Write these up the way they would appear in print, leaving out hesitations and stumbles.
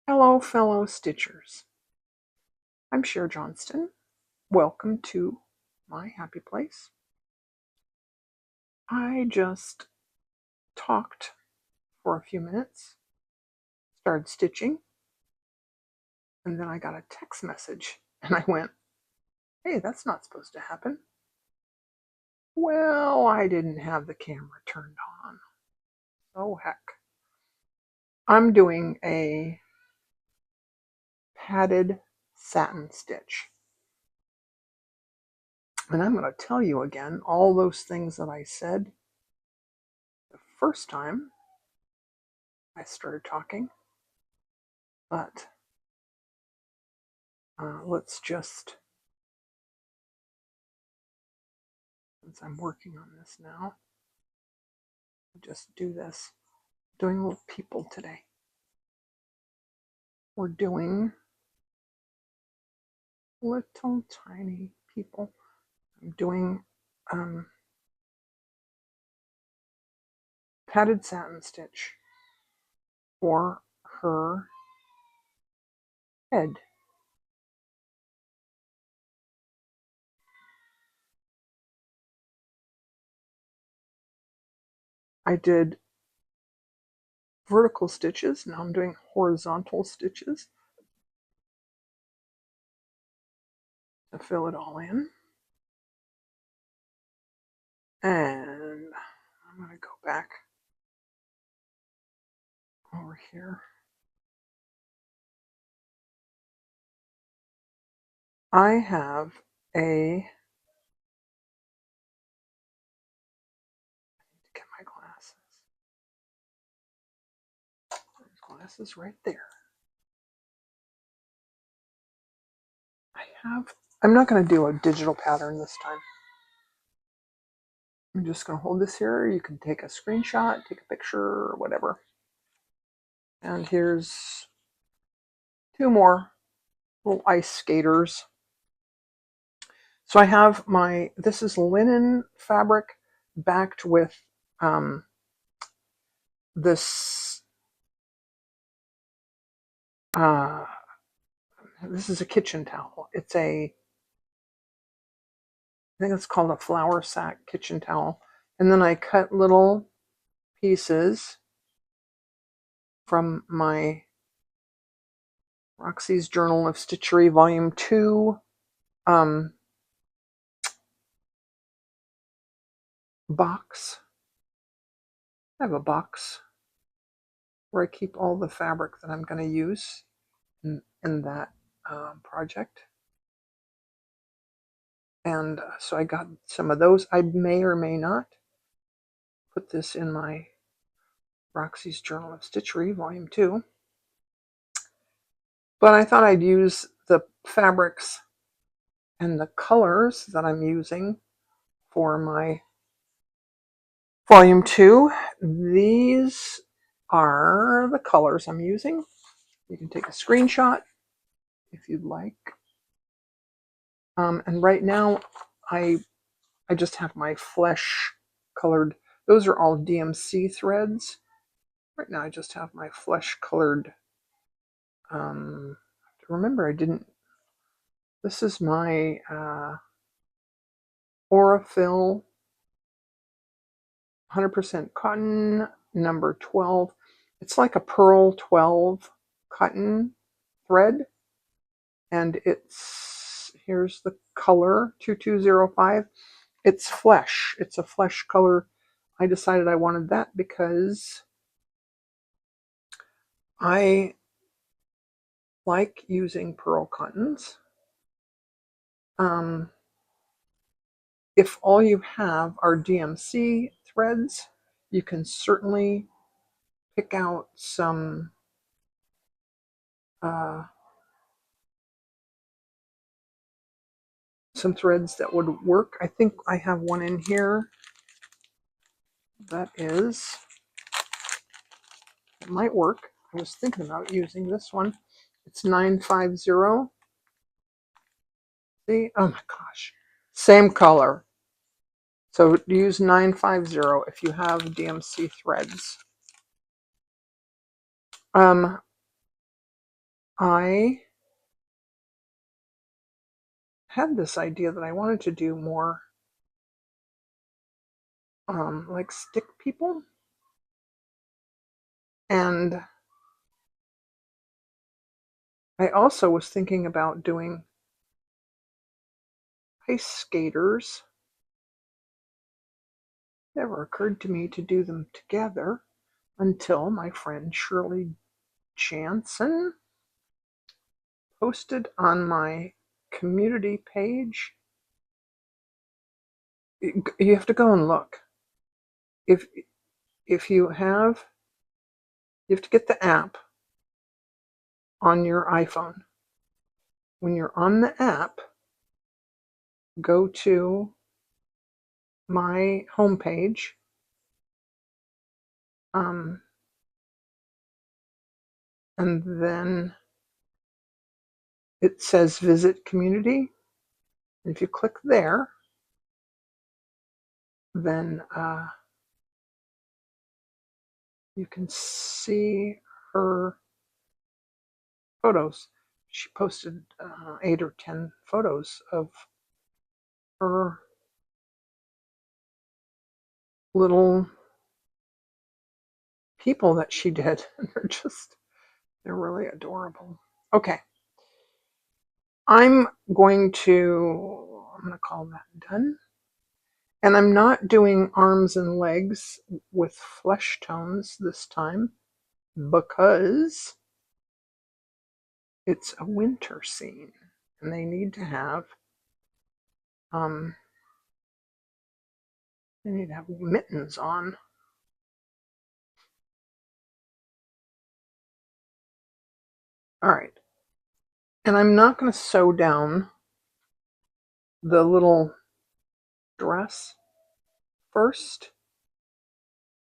Hello, fellow Stitchers. I'm Cher Johnston. Welcome to my happy place. I just talked for a few minutes, started stitching, and then I got a text message and I went, hey, that's not supposed to happen. Well, I didn't have the camera turned on. Oh, heck. I'm doing a padded satin stitch. And I'm going to tell you again all those things that I said the first time I started talking, but let's just, since I'm working on this now, just do this. Doing little people today. We're doing little tiny people. I'm doing padded satin stitch for her head. I did vertical stitches. Now I'm doing horizontal stitches to fill it all in. And I'm going to go back over here. I have a, get my glasses. There's glasses right there. I'm not going to do a digital pattern this time. I'm just going to hold this here. You can take a screenshot, take a picture, or whatever. And here's two more little ice skaters. So I have this is linen fabric backed with this, this is a kitchen towel. I think it's called a flour sack kitchen towel. And then I cut little pieces from my Roxy's Journal of Stitchery, Volume 2 box. I have a box where I keep all the fabric that I'm going to use in that project. And so I got some of those. I may or may not put this in my Roxy's Journal of Stitchery, Volume 2. But I thought I'd use the fabrics and the colors that I'm using for my Volume 2. These are the colors I'm using. You can take a screenshot if you'd like. And right now, I just have my flesh colored. Those are all DMC threads. Right now, I just have my flesh colored. Remember, I didn't. This is my Aurifil 100% cotton number 12. It's like a pearl 12 cotton thread, and here's the color 2205. It's flesh. It's a flesh color. I decided I wanted that because I like using pearl cottons. If all you have are DMC threads, you can certainly pick out some threads that would work. I think I have one in here that it might work. I was thinking about using this one. It's 950. See? Oh my gosh. Same color. So use 950 if you have DMC threads. I had this idea that I wanted to do more like stick people, and I also was thinking about doing ice skaters. Never occurred to me to do them together until my friend Shirley Jansen posted on my community page. You have to go and look. If if you have to get the app on your iPhone. When you're on the app, go to my homepage, and then it says visit community. And if you click there, then you can see her photos. She posted 8 or 10 photos of her little people that she did. And they're really adorable. Okay. I'm going to call that done. And I'm not doing arms and legs with flesh tones this time because it's a winter scene and they need to have mittens on. All right. And I'm not going to sew down the little dress first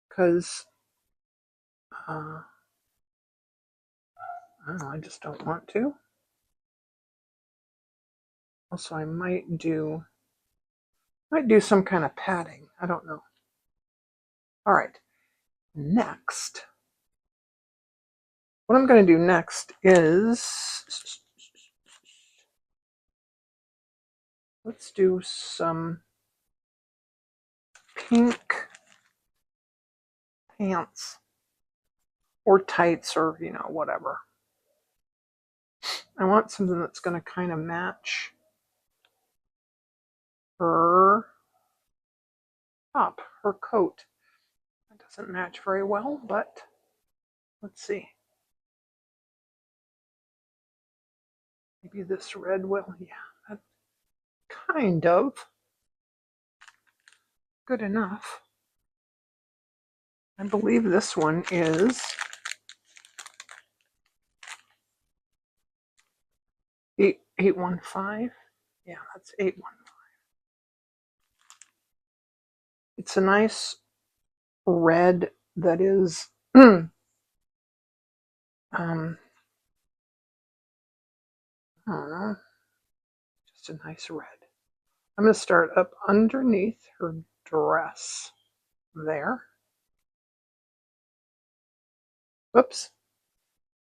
because I don't know, I just don't want to. Also, I might do some kind of padding. I don't know. All right. Next, what I'm going to do next is let's do some pink pants or tights or whatever. I want something that's going to kind of match her top, her coat. It doesn't match very well, but let's see. Maybe this red will. Yeah, that's kind of good enough. I believe this one is 815. Yeah, that's 815. It's a nice red that is I don't know, just a nice red. I'm going to start up underneath her dress there. Oops.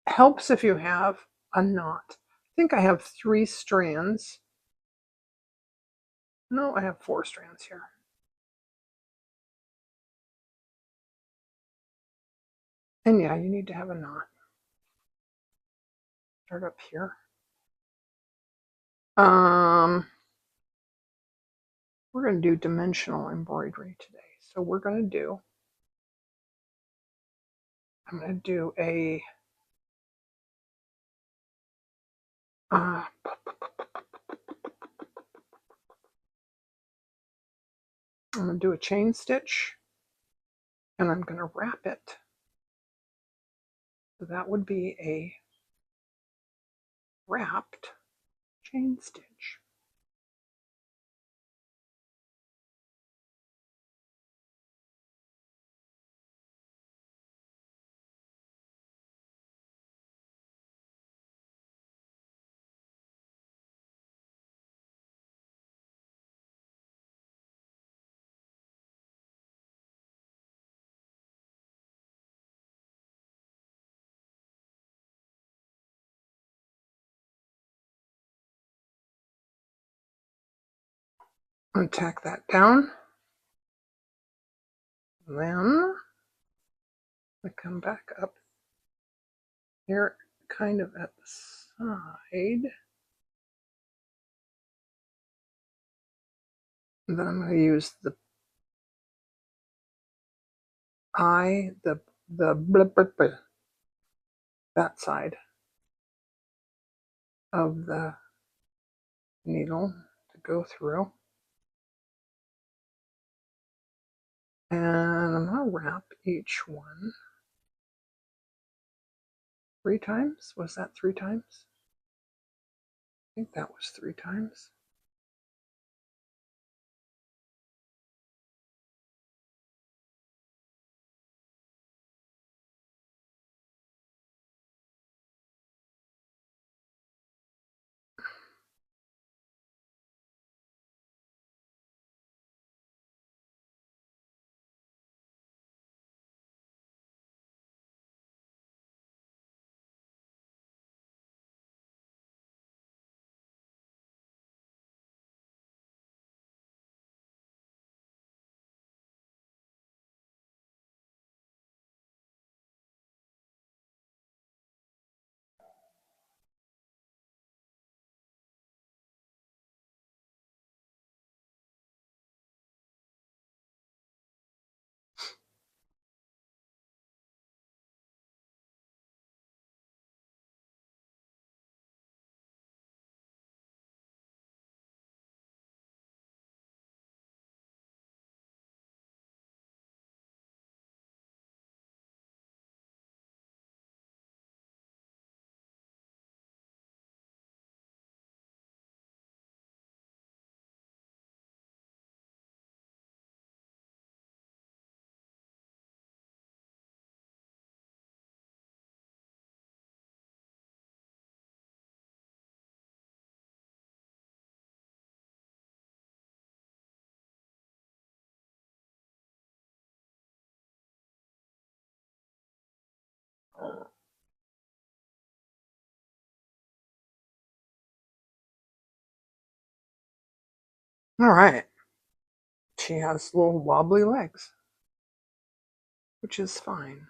Helps if you have a knot. I think I have 3 strands. No, I have 4 strands here. And yeah, you need to have a knot. Start up here. We're going to do dimensional embroidery today. So I'm going to do a I'm going to do a chain stitch and I'm going to wrap it. So that would be a wrapped chain stitch. and tack that down. Then I come back up here, kind of at the side. And then I'm going to use the that side of the needle to go through. And I'm going to wrap each one 3 times. Was that 3 times? I think that was 3 times. All right. She has little wobbly legs, which is fine.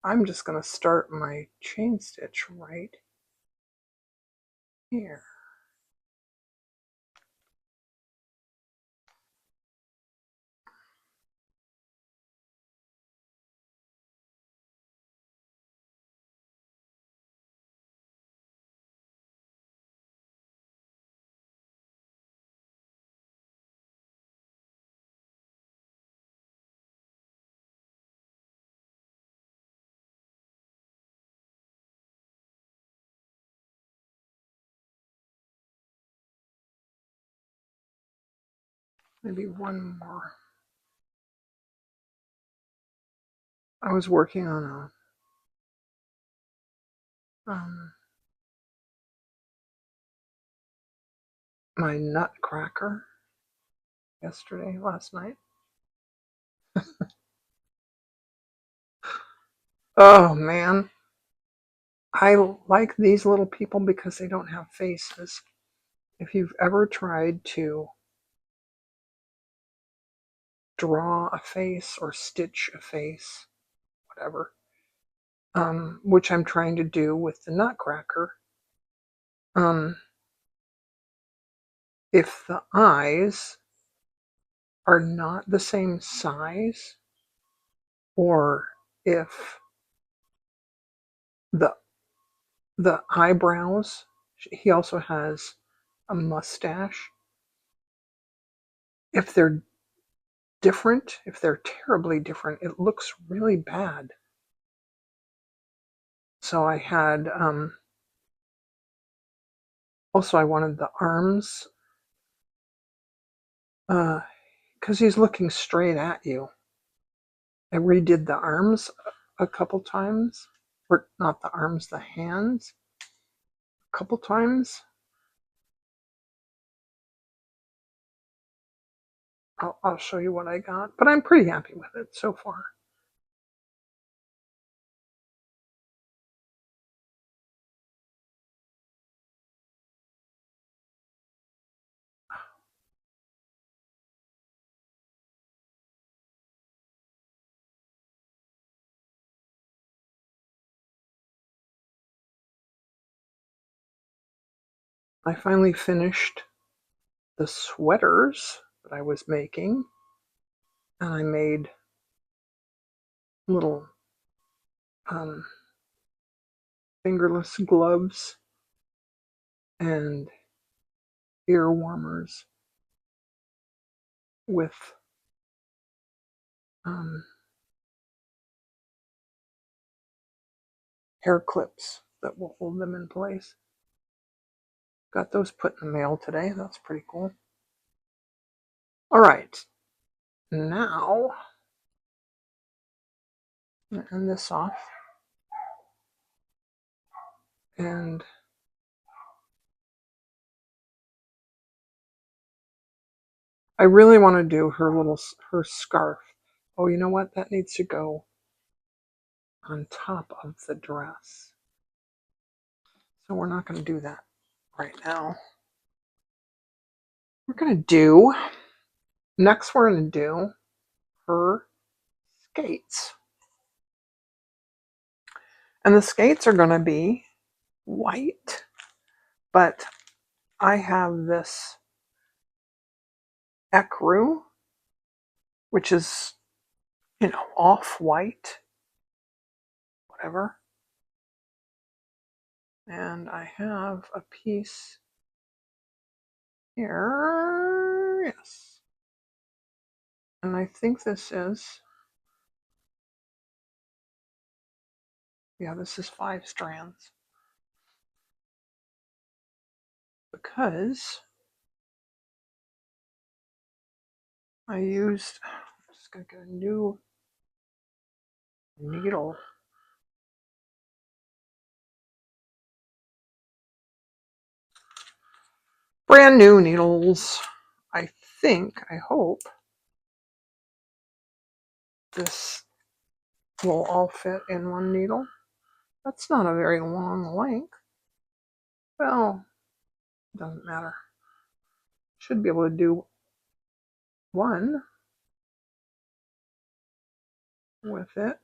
I'm just going to start my chain stitch right here. Maybe one more. I was working on my nutcracker last night. Oh man, I like these little people because they don't have faces. If you've ever tried to draw a face or stitch a face, whatever, which I'm trying to do with the nutcracker, if the eyes are not the same size, or if the eyebrows, he also has a mustache, if they're different, if they're terribly different, it looks really bad. So I had also I wanted the arms, because he's looking straight at you. I redid the arms a couple times, or not the arms, the hands a couple times. I'll show you what I got, but I'm pretty happy with it so far. I finally finished the sweaters that I was making, and I made little fingerless gloves and ear warmers with hair clips that will hold them in place. Got those put in the mail today. That's pretty cool. All right, now I'm going to end this off, and I really want to do her scarf. Oh, you know what? That needs to go on top of the dress. So we're not going to do that right now. We're going to do, next we're going to do her skates. And the skates are going to be white, but I have this Ecru, which is, off-white, whatever. And I have a piece here, yes. And I think this is, this is 5 strands. Because I'm just going to get a new needle. Brand new needles. I hope this will all fit in one needle. That's not a very long length. Well, it doesn't matter. Should be able to do one with it.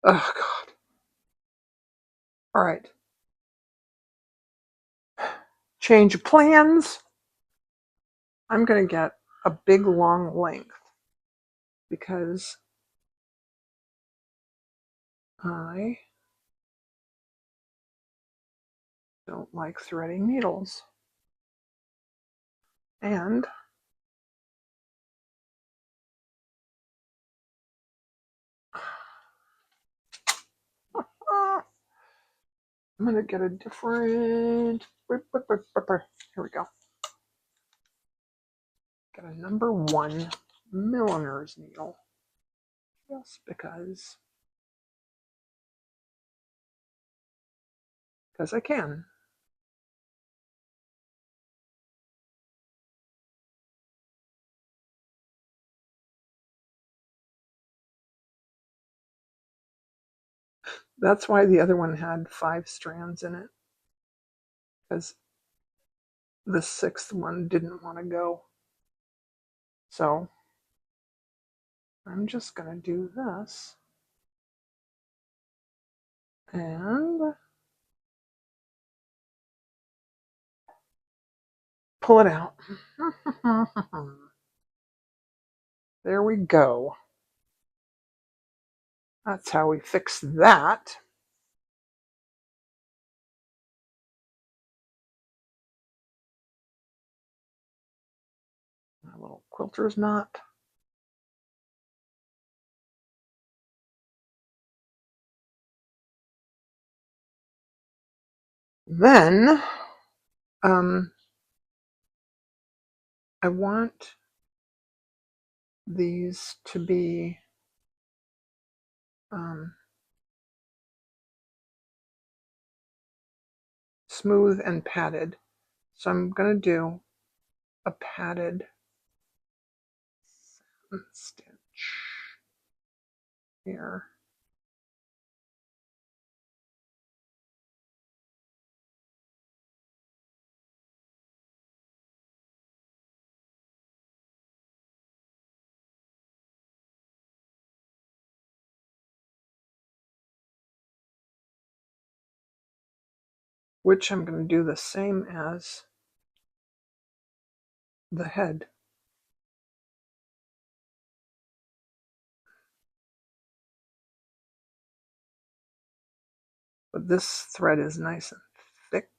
Oh, God. All right. Change of plans. I'm going to get a big long length because I don't like threading needles. And I'm going to get a different, here we go. Get a number 1 milliner's needle. Just because I can. That's why the other one had 5 strands in it, because the 6th one didn't want to go. So I'm just going to do this and pull it out. There we go. That's how we fix that. My little quilter's knot. Then I want these to be smooth and padded. So I'm going to do a padded Satin Stitch here. which I'm going to do the same as the head. But this thread is nice and thick,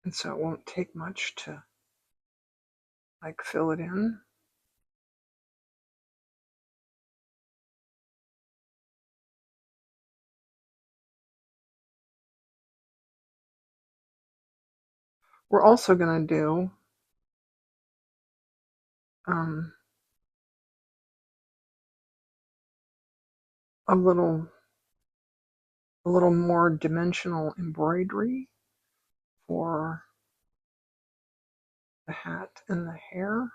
and so it won't take much to like fill it in. We're also going to do a little more dimensional embroidery for the hat and the hair.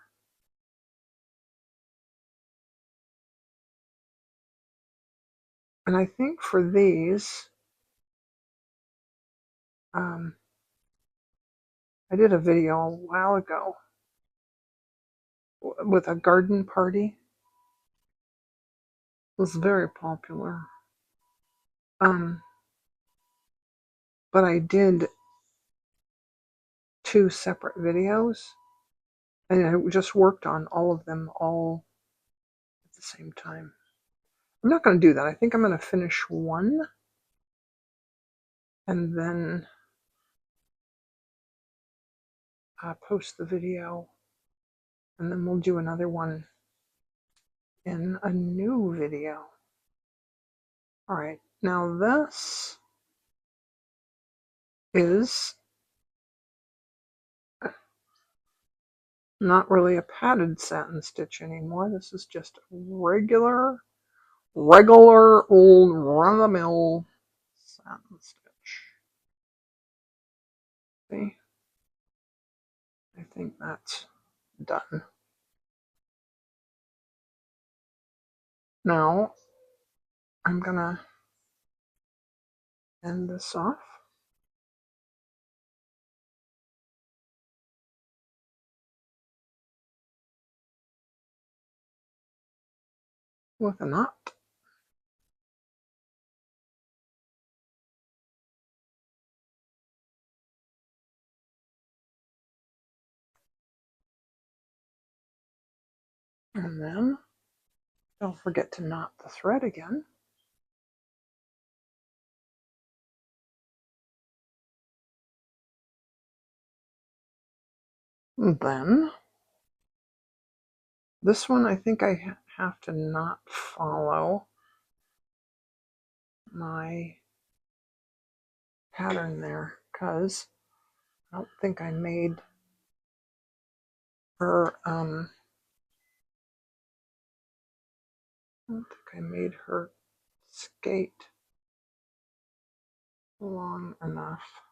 And I think for these, I did a video a while ago with a garden party. It was very popular. But I did 2 separate videos, and I just worked on all of them all at the same time. I'm not going to do that. I think I'm going to finish one and then post the video, and then we'll do another one in a new video. All right, now this is not really a padded satin stitch anymore. This is just a regular old run-of-the-mill satin stitch. See? I think that's done. Now I'm gonna end this off with a knot. And then don't forget to knot the thread again. And then this one I think I have to not follow my pattern there because I don't think I made her skate long enough.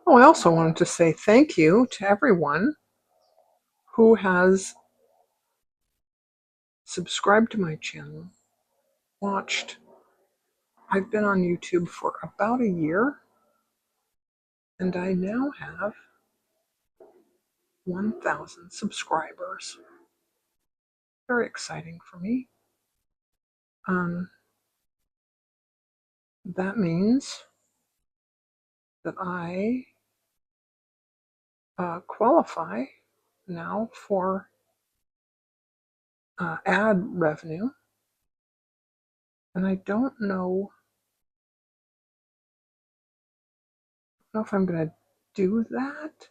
Oh, I also wanted to say thank you to everyone who has subscribed to my channel, watched. I've been on YouTube for about a year, and I now have 1,000 subscribers. Very exciting for me. That means that I qualify now for ad revenue, and I don't know if I'm going to do that.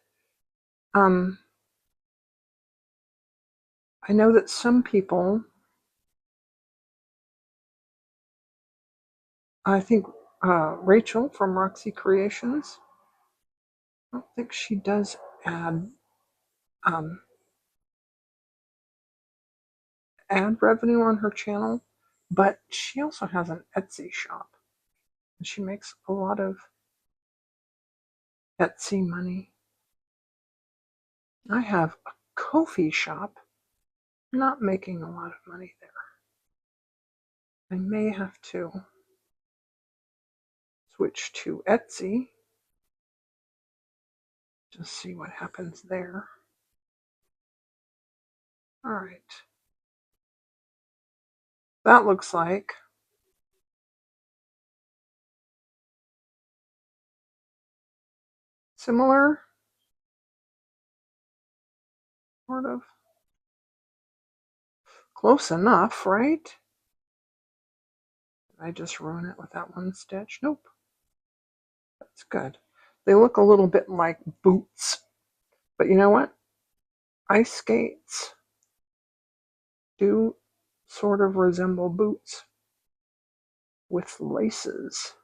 I know that some people, I think Rachel from Roxy Creations, I don't think she does ad ad revenue on her channel, but she also has an Etsy shop. And she makes a lot of Etsy money. I have a Ko-fi shop, not making a lot of money there. I may have to switch to Etsy. Just see what happens there. All right. That looks like similar, sort of. Close enough, right? Did I just ruin it with that one stitch? Nope. That's good. They look a little bit like boots. But you know what? Ice skates do sort of resemble boots with laces.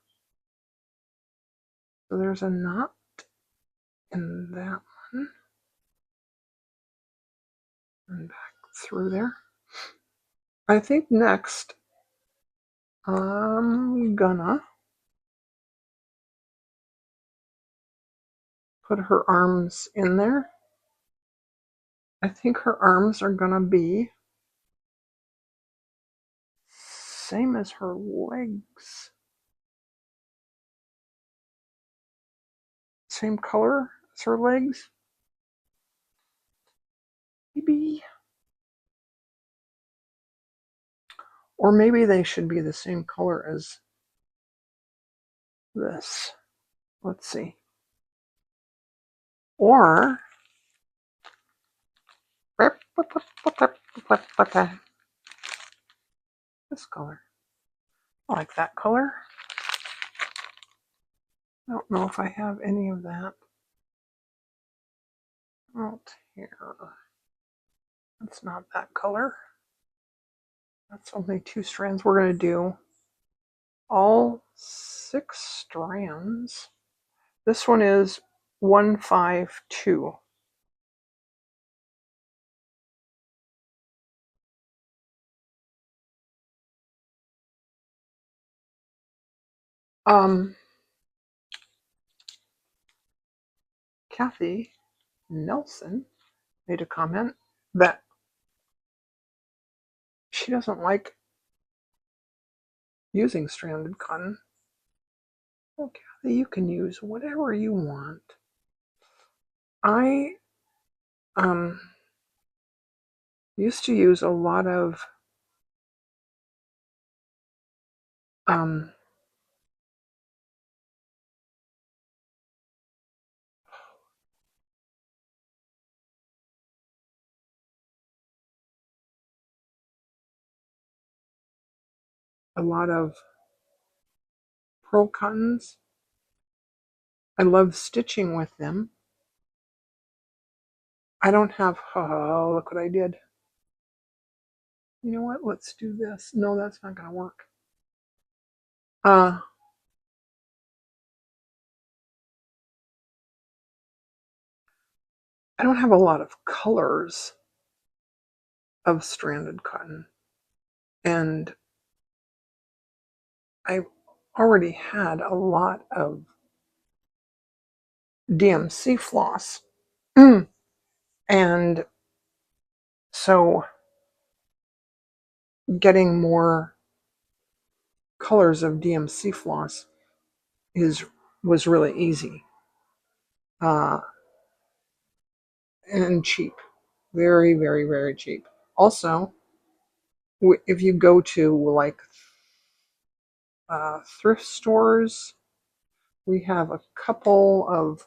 So there's a knot in that one. And back through there. I think next I'm gonna put her arms in there. I think her arms are gonna be same as her legs. Same color as her legs. Maybe. Or maybe they should be the same color as this. Let's see. Or this color. I like that color. I don't know if I have any of that out here. That's not that color. That's only 2 strands. We're going to do all 6 strands. This one is 152. Kathy Nelson made a comment that she doesn't like using stranded cotton. Oh, Kathy, you can use whatever you want. I used to use a lot of pearl cottons. I love stitching with them. I don't have, oh, look what I did. You know what? Let's do this. No, that's not going to work. I don't have a lot of colors of stranded cotton. And I've already had a lot of DMC floss. And so getting more colors of DMC floss was really easy. And cheap. Very, very, very cheap. Also, if you go to like thrift stores, we have a couple of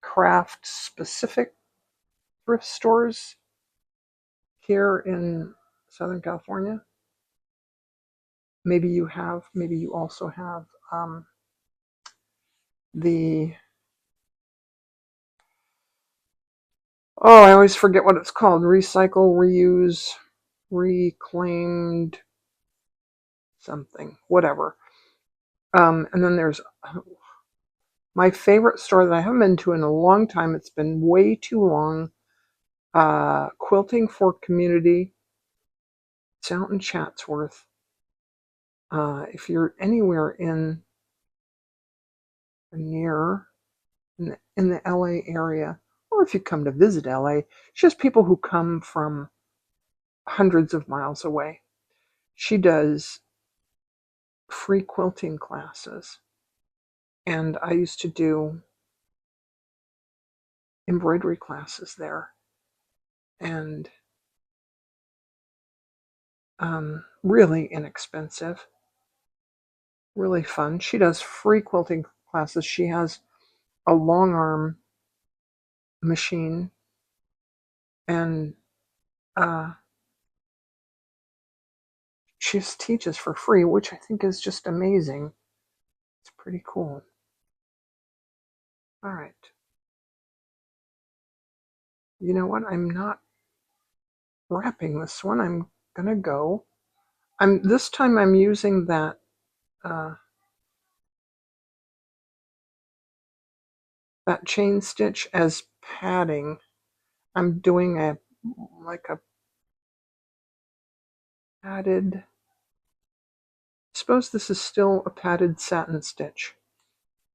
craft specific thrift stores here in Southern California. Maybe you also have I always forget what it's called. Recycle, reuse, reclaimed something, whatever. And then there's my favorite store that I haven't been to in a long time. It's been way too long. Quilting for Community It's out in Chatsworth. If you're anywhere in or near in the LA area, or if you come to visit LA, it's just people who come from hundreds of miles away. She does free quilting classes, and I used to do embroidery classes there, and really inexpensive, really fun. She does free quilting classes. She has a long arm machine, and she just teaches for free, which I think is just amazing. It's pretty cool. All right. You know what? I'm not wrapping this one. I'm gonna go. This time I'm using that that chain stitch as padding. I'm doing a padded. I suppose this is still a padded satin stitch,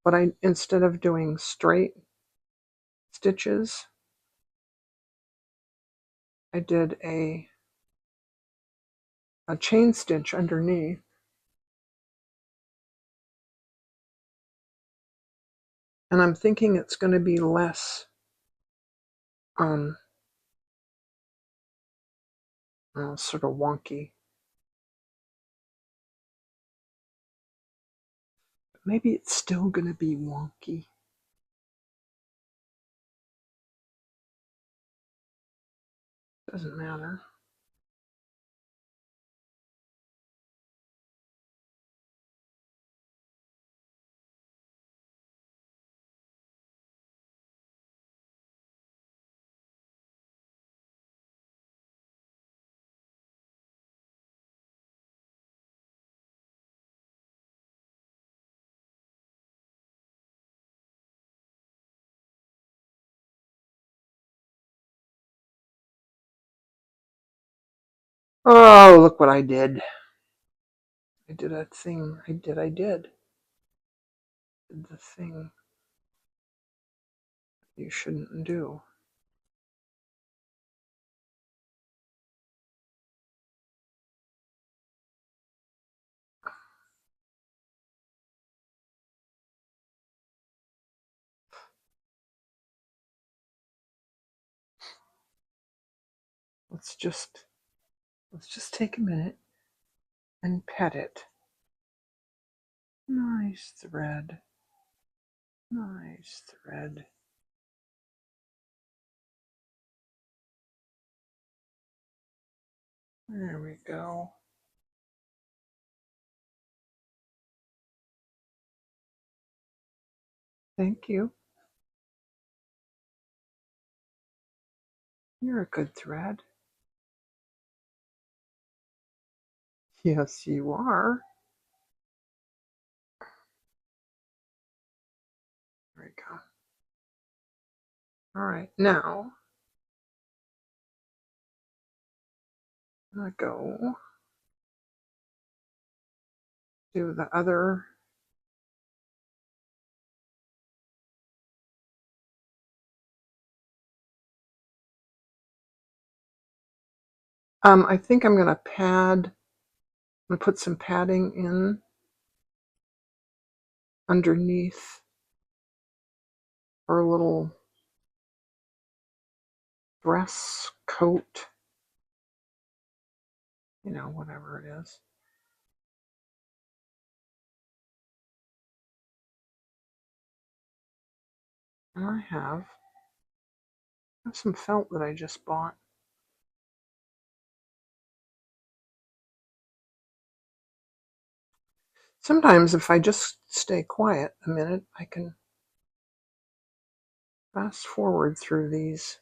but instead of doing straight stitches, I did a chain stitch underneath. And I'm thinking it's going to be less sort of wonky. Maybe it's still going to be wonky. Doesn't matter. Oh, look what I did. I did a thing. I did the thing you shouldn't do. Let's just take a minute and pet it. Nice thread. Nice thread. There we go. Thank you. You're a good thread. Yes, you are. There we go. All right, now I'm gonna go do the other. I think I'm gonna pad. I'm gonna put some padding in underneath her little dress coat. You know, whatever it is. And I have some felt that I just bought. Sometimes if I just stay quiet a minute, I can fast forward through these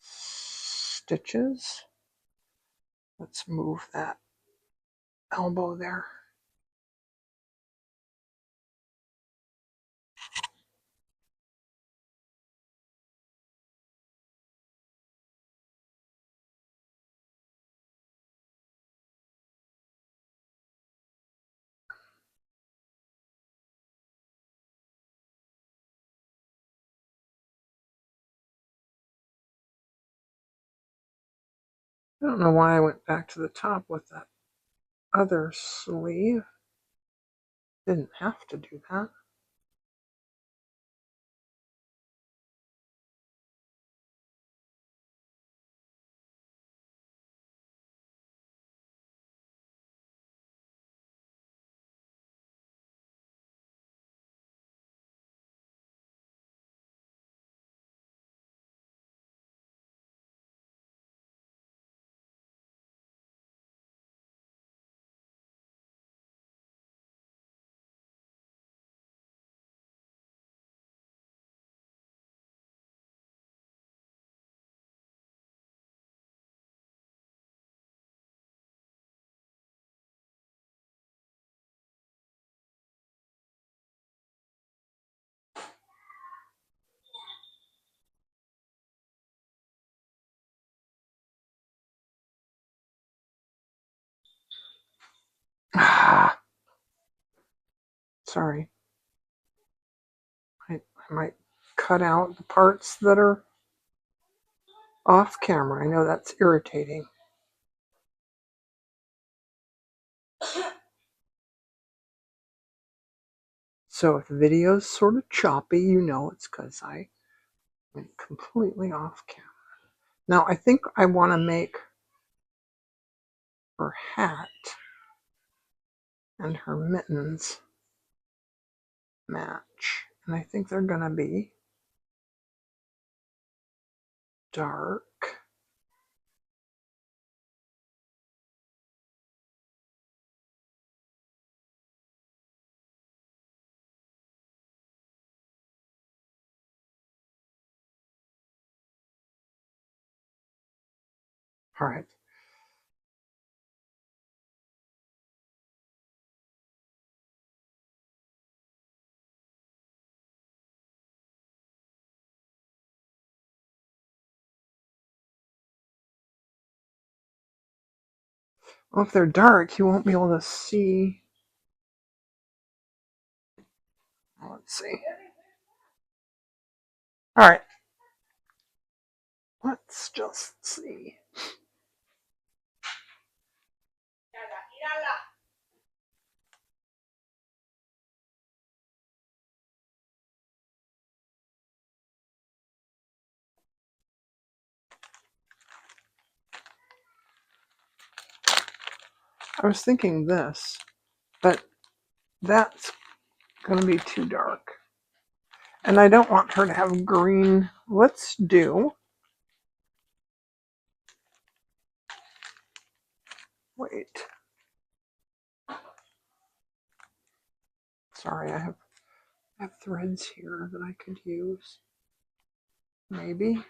stitches. Let's move that elbow there. I don't know why I went back to the top with that other sleeve. Didn't have to do that. Ah, sorry. I might cut out the parts that are off camera. I know that's irritating. So if the video's sort of choppy, you know it's because I went completely off camera. Now I think I want to make her hat and her mittens match. And I think they're going to be dark. All right. Well, if they're dark, you won't be able to see. Let's see. All right. Let's just see. I was thinking this, but that's going to be too dark. And I don't want her to have green. Let's do, wait. Sorry, I have threads here that I could use. Maybe.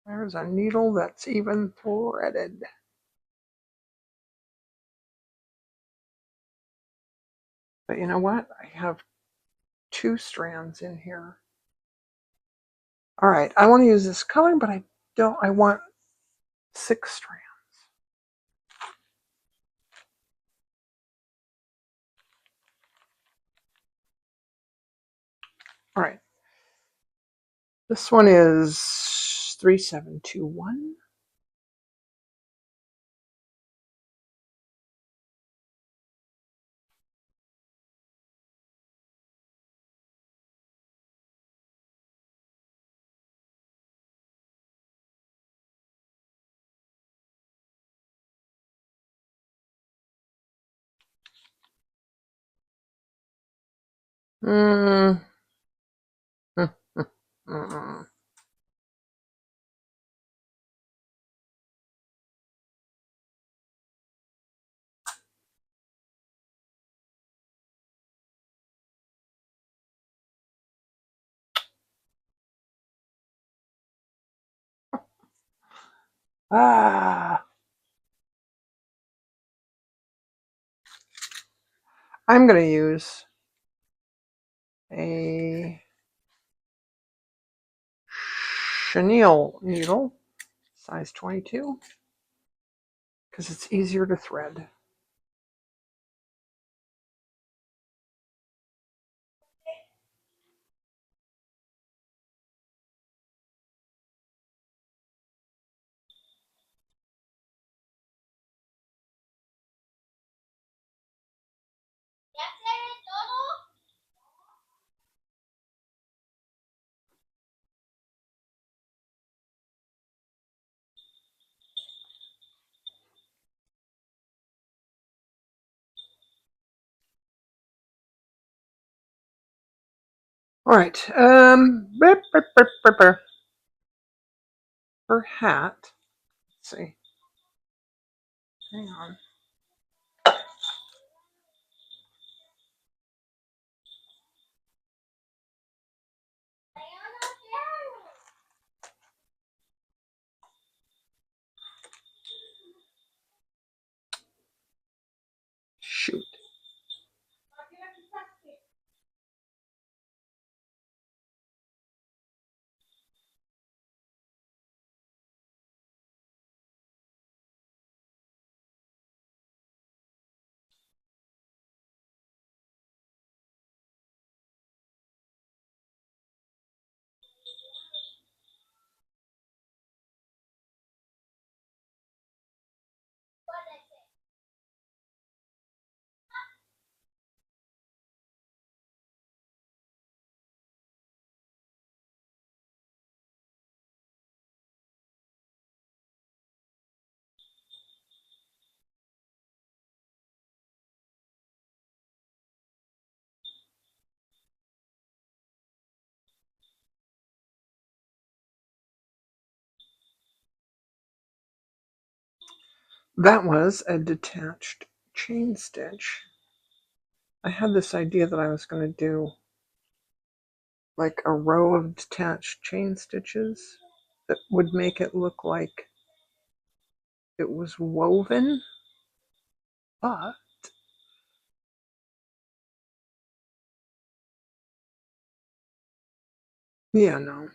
There's a needle that's even threaded. But you know what? I have 2 strands in here. All right, I want to use this color, but I want 6 strands. All right. This one is 3721. Mm. Ah. I'm going to use a chenille needle, size 22, because it's easier to thread. All right. Her hat. Let's see. Hang on. Shoot. That was a detached chain stitch. I had this idea that I was going to do like a row of detached chain stitches that would make it look like it was woven, but yeah, no.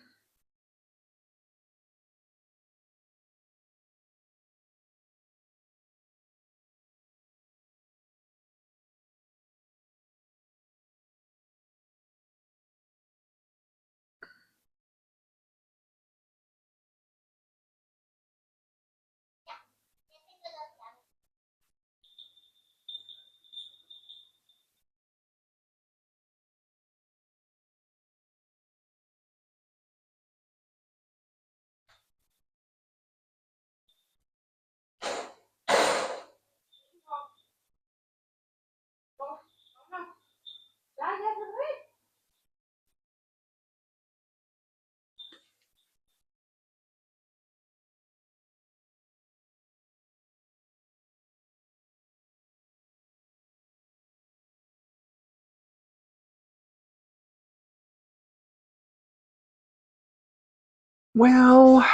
Well,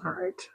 all right.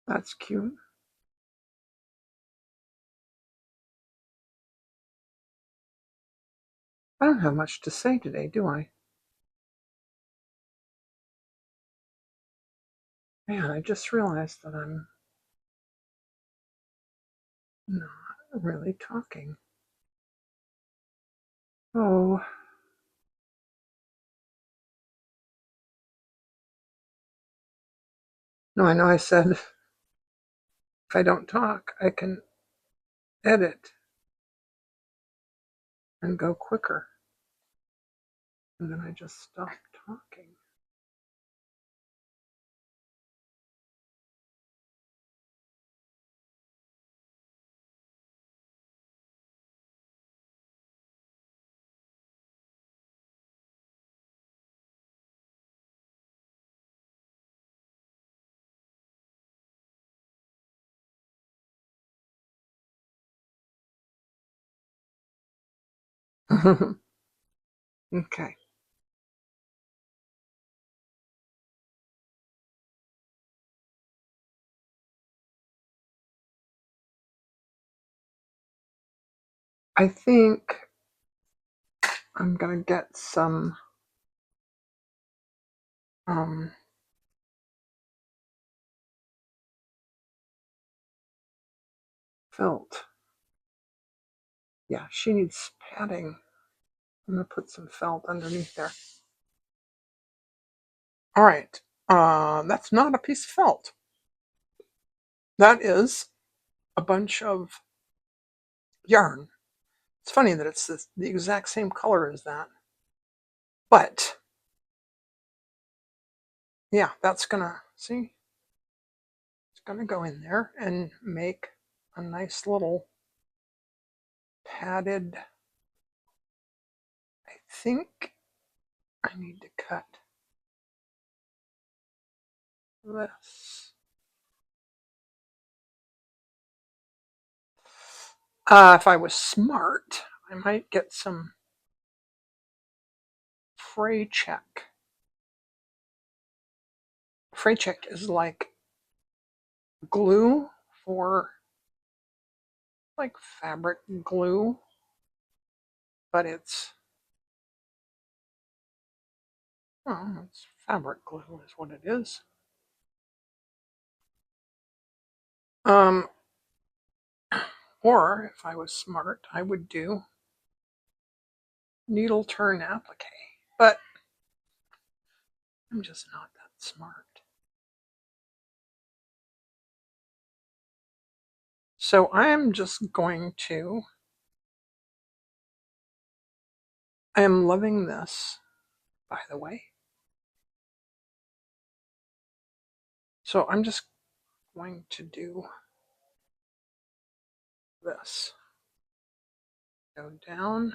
That's cute. I don't have much to say today, do I? Man, I just realized that I'm not really talking. Oh, no, I know I said if I don't talk, I can edit and go quicker. And then I just stopped talking. Okay. I think I'm gonna get some um, felt. Yeah, she needs padding. I'm gonna put some felt underneath there. All right. That's not a piece of felt. That is a bunch of yarn. It's funny that it's the exact same color as that. But yeah, that's gonna, see, it's gonna go in there and make a nice little padded. I think I need to cut this. If I was smart, I might get some fray check. Fray check is like glue for, like fabric glue, but it's, well, it's fabric glue is what it is. Um, or if I was smart, I would do needle turn applique, but I'm just not that smart. So I'm just going to, I am loving this, by the way. So I'm just going to do this. Go down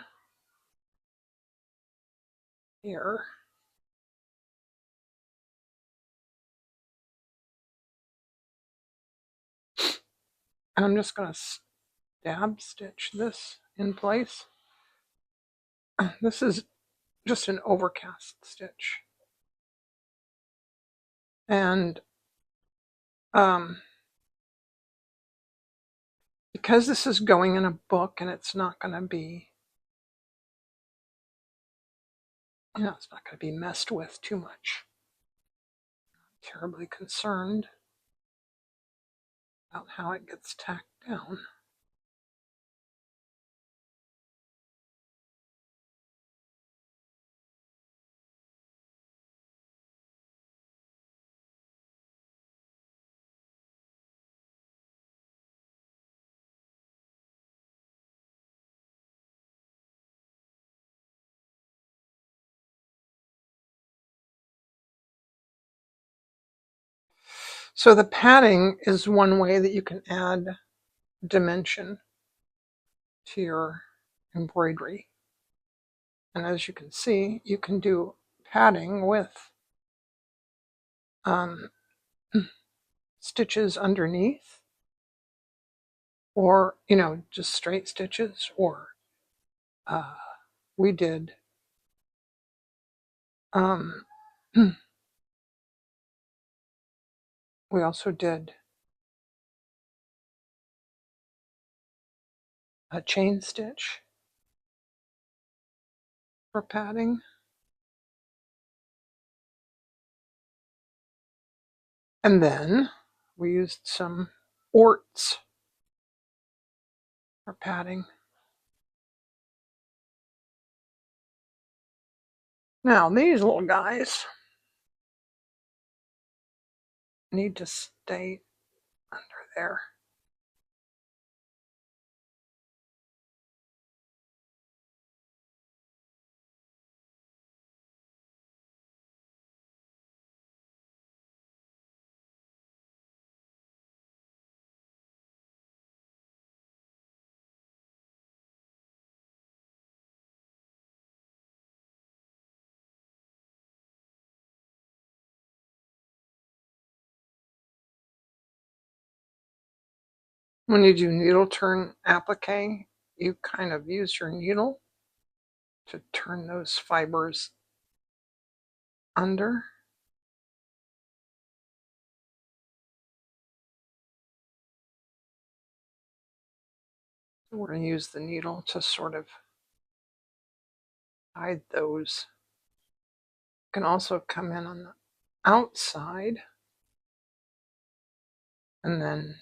here. And I'm just going to stab stitch this in place. This is just an overcast stitch. And because this is going in a book and it's not going to be, it's not going to be messed with too much. I'm terribly concerned about how it gets tacked down. So the padding is one way that you can add dimension to your embroidery. And as you can see, you can do padding with stitches underneath, or, just straight stitches, or we did we also did a chain stitch for padding. And then we used some orts for padding. Now these little guys need to stay under there. When you do needle turn applique, you kind of use your needle to turn those fibers under. We're going to use the needle to sort of hide those. You can also come in on the outside and then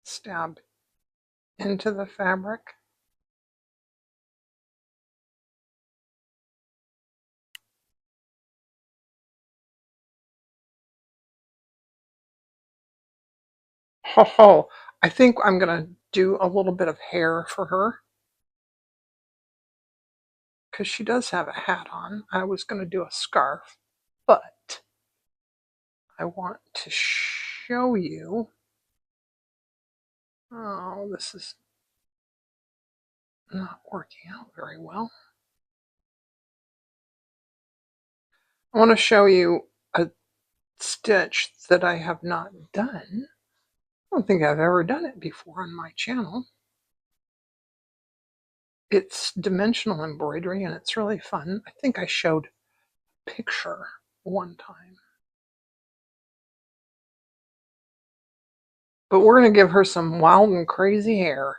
stab into the fabric. Ho ho! I think I'm going to do a little bit of hair for her, because she does have a hat on. I was going to do a scarf, but I want to show you. Oh, this is not working out very well. I want to show you a stitch that I have not done. I don't think I've ever done it before on my channel. It's dimensional embroidery and it's really fun. I think I showed a picture one time. But we're going to give her some wild and crazy hair.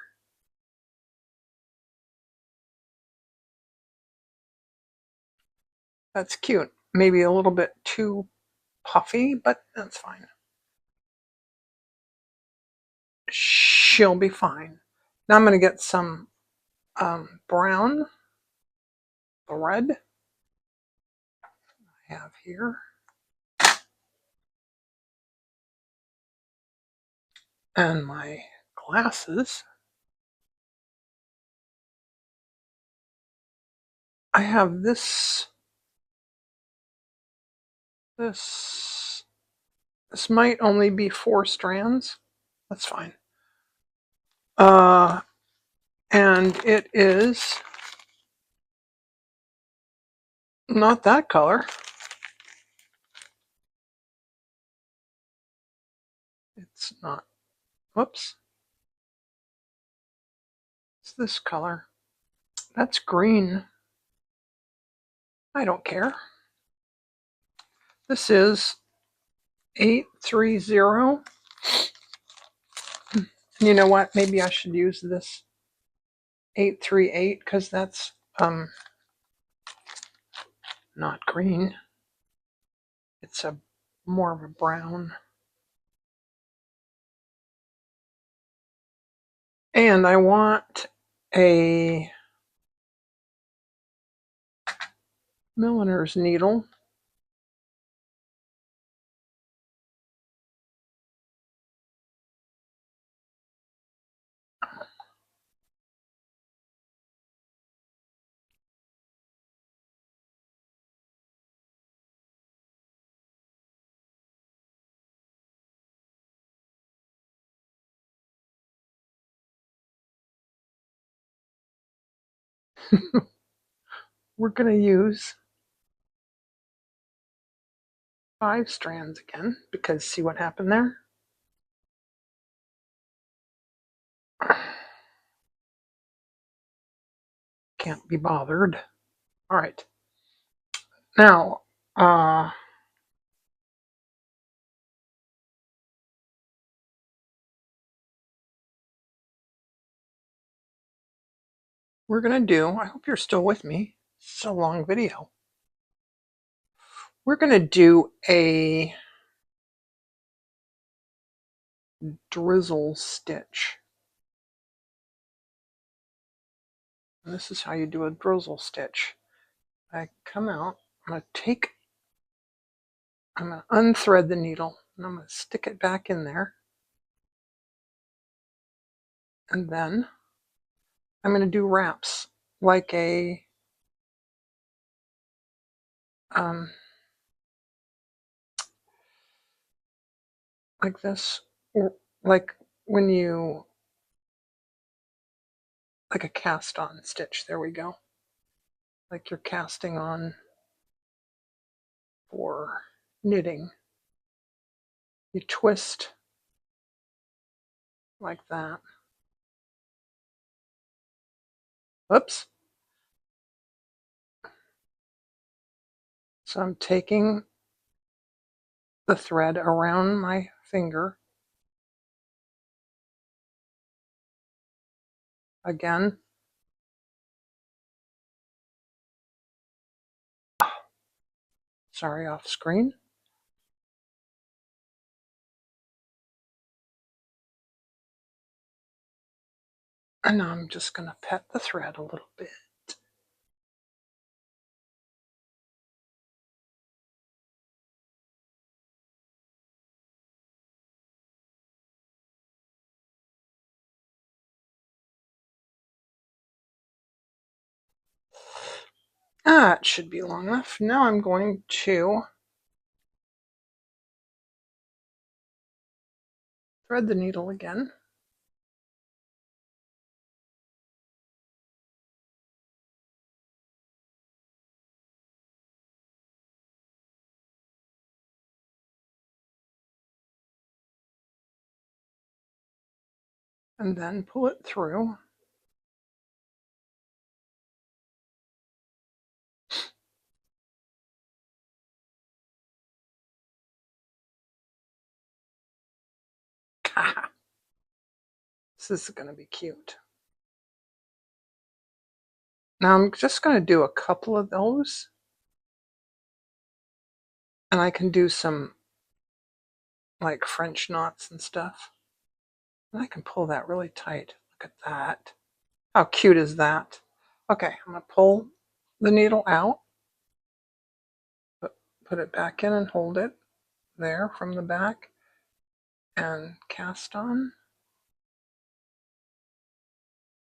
That's cute. Maybe a little bit too puffy, but that's fine. She'll be fine. Now I'm going to get some brown thread I have here. And my glasses. I have this might only be 4 strands. That's fine. And it is not that color. It's not. Whoops. It's this color. That's green. I don't care. This is 830. You know what? Maybe I should use this 838 because that's not green. It's a more of a brown. And I want a milliner's needle. We're going to use 5 strands again because see what happened there? Can't be bothered. All right. Now, we're going to do, I hope you're still with me. It's a long video. We're going to do a drizzle stitch. And this is how you do a drizzle stitch. I come out, I'm going to unthread the needle and I'm going to stick it back in there. And then I'm going to do wraps like a like this, or like when you like a cast on stitch. There we go. Like you're casting on for knitting. You twist like that. Oops. So I'm taking the thread around my finger again. Sorry, off screen. And now I'm just going to pet the thread a little bit. That should be long enough. Now I'm going to thread the needle again. And then pull it through. This is going to be cute. Now I'm just going to do a couple of those. And I can do some like French knots and stuff. And I can pull that really tight. Look at that. How cute is that? Okay, I'm going to pull the needle out. Put it back in and hold it there from the back. And cast on.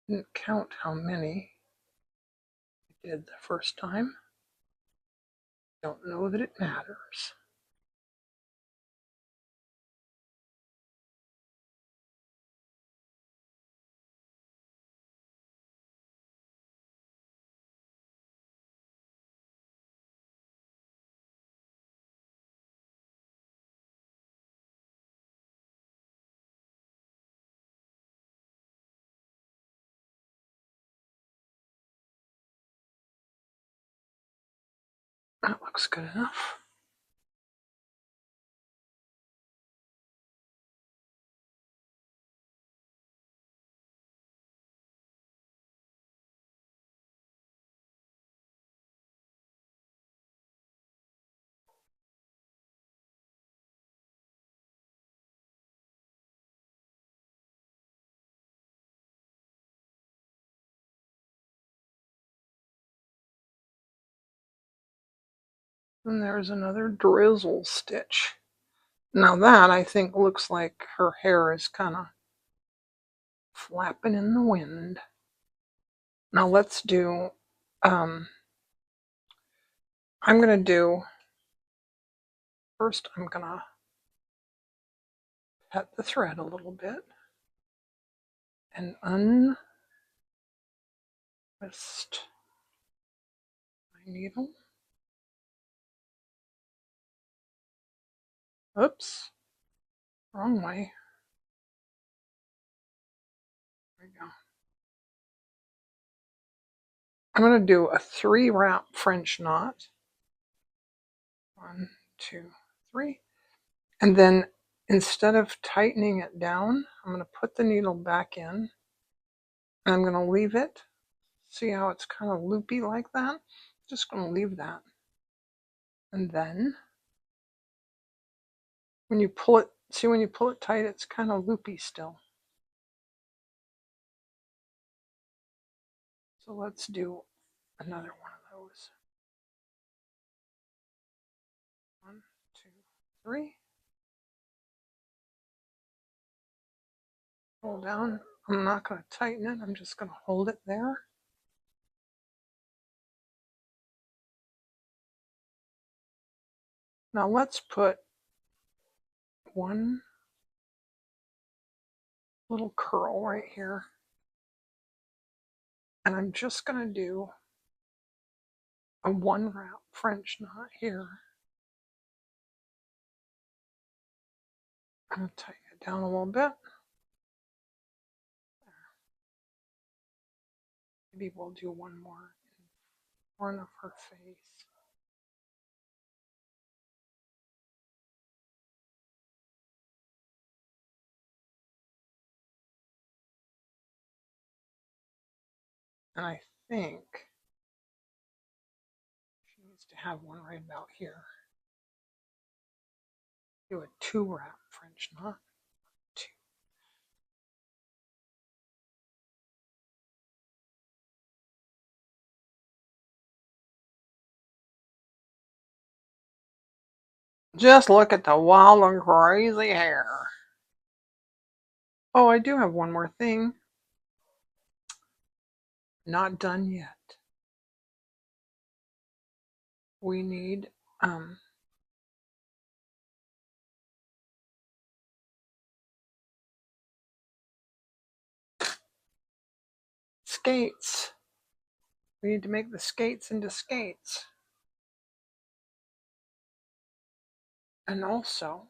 Didn't count how many I did the first time. Don't know that it matters. That looks good enough. And there's another Drizzle Stitch. Now that, I think, looks like her hair is kind of flapping in the wind. Now let's do, I'm going to do, first I'm going to pet the thread a little bit and untwist my needle. Oops, wrong way. There we go. I'm going to do a 3-wrap French knot. 1, 2, 3. And then instead of tightening it down, I'm going to put the needle back in. And I'm going to leave it. See how it's kind of loopy like that? Just going to leave that. And then when you pull it, see when you pull it tight, it's kind of loopy still. So let's do another one of those. 1, 2, 3. Pull down. I'm not going to tighten it. I'm just going to hold it there. Now let's put one little curl right here. And I'm just going to do a 1-wrap French knot here. I'm going to tighten it down a little bit. Maybe we'll do one more in front of her face. And I think she needs to have one right about here. Do a 2 wrap French knot. 2. Just look at the wild and crazy hair. Oh, I do have one more thing. Not done yet. We need skates. We need to make the skates into skates. And also,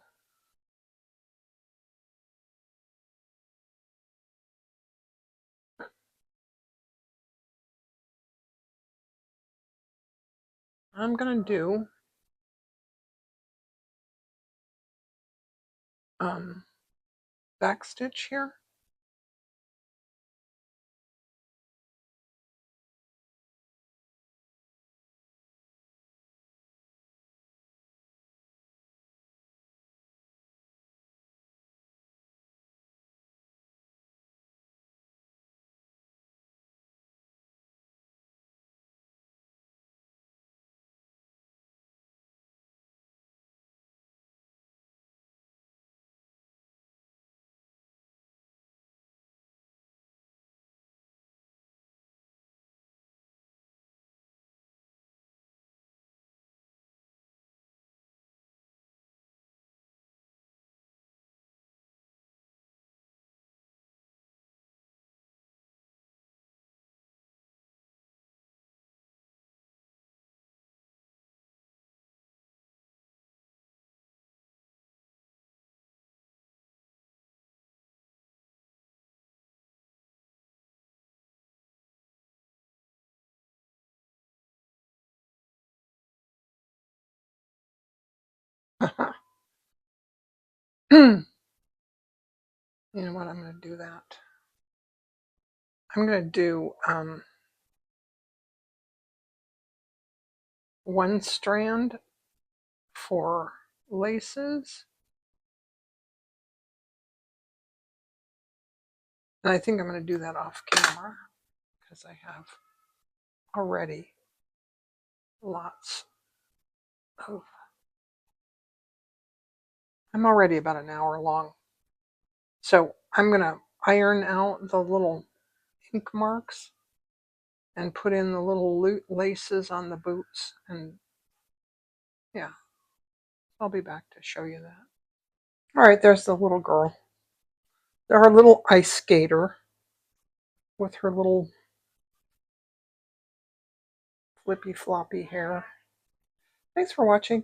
I'm going to do back stitch here. You know what? I'm going to do that. I'm going to do 1 strand for laces. And I think I'm going to do that off camera because I have already lots of. I'm already about an hour long. So I'm going to iron out the little ink marks and put in the little laces on the boots. And yeah, I'll be back to show you that. All right, there's the little girl. Our little ice skater with her little flippy floppy hair. Thanks for watching.